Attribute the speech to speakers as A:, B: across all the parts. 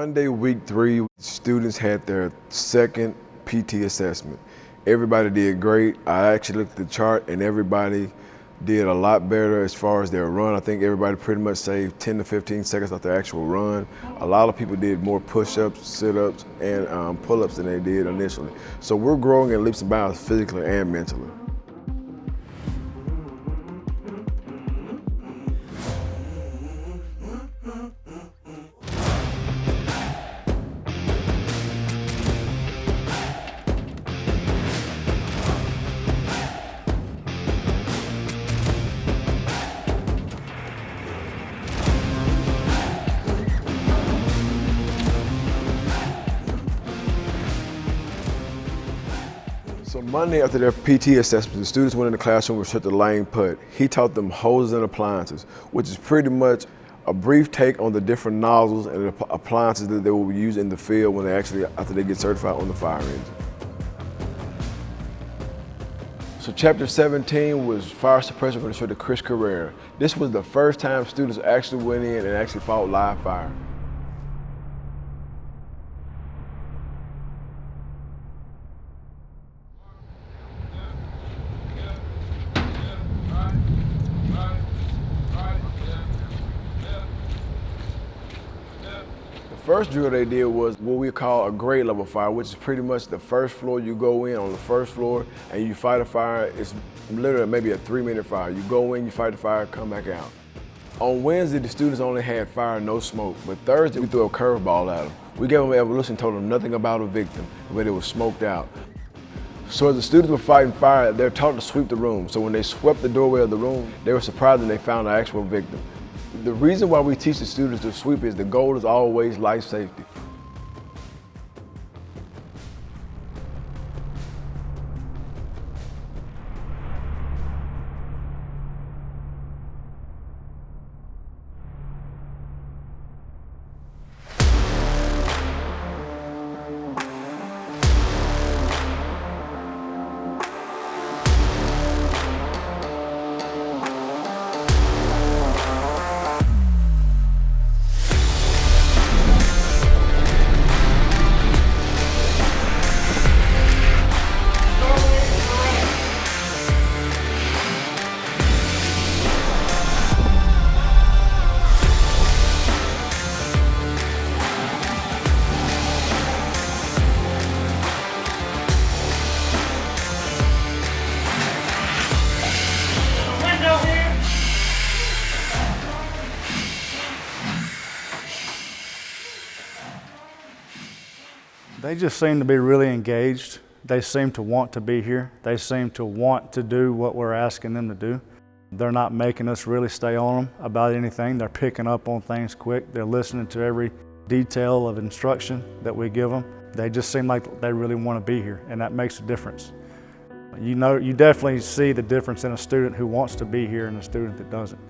A: Monday, week 3, students had their second PT assessment. Everybody did great. I actually looked at the chart and everybody did a lot better as far as their run. I think everybody pretty much saved 10 to 15 seconds off their actual run. A lot of people did more push-ups, sit-ups, and pull-ups than they did initially. So we're growing in leaps and bounds physically and mentally. So Monday after their PT assessment, the students went in the classroom and took the lane putt. He taught them hoses and appliances, which is pretty much a brief take on the different nozzles and the appliances that they will use in the field when they actually, after they get certified on the fire engine. So chapter 17 was Fire Suppression for the show to Chris Carrera. This was the first time students actually went in and actually fought live fire. The first drill they did was what we call a grade level fire, which is pretty much the first floor you go in on the first floor and you fight a fire. It's literally maybe a 3-minute fire. You go in, you fight the fire, come back out. On Wednesday, the students only had fire, no smoke. But Thursday, we threw a curveball at them. We gave them evolution, told them nothing about a victim, but it was smoked out. So as the students were fighting fire, they're taught to sweep the room. So when they swept the doorway of the room, they were surprised when they found an actual victim. The reason why we teach the students to sweep is the goal is always life safety.
B: They just seem to be really engaged. They seem to want to be here. They seem to want to do what we're asking them to do. They're not making us really stay on them about anything. They're picking up on things quick. They're listening to every detail of instruction that we give them. They just seem like they really want to be here, and that makes a difference. You definitely see the difference in a student who wants to be here and a student that doesn't.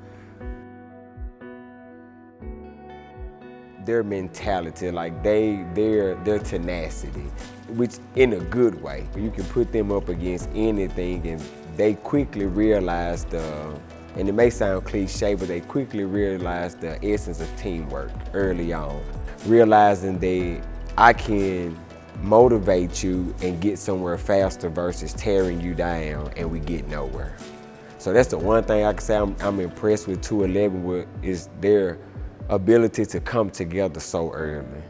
C: Their mentality, like their tenacity, which in a good way. You can put them up against anything and they quickly realize and it may sound cliche, but they quickly realize the essence of teamwork early on. Realizing that I can motivate you and get somewhere faster versus tearing you down and we get nowhere. So that's the one thing I can say I'm impressed with 211 with is their ability to come together so early.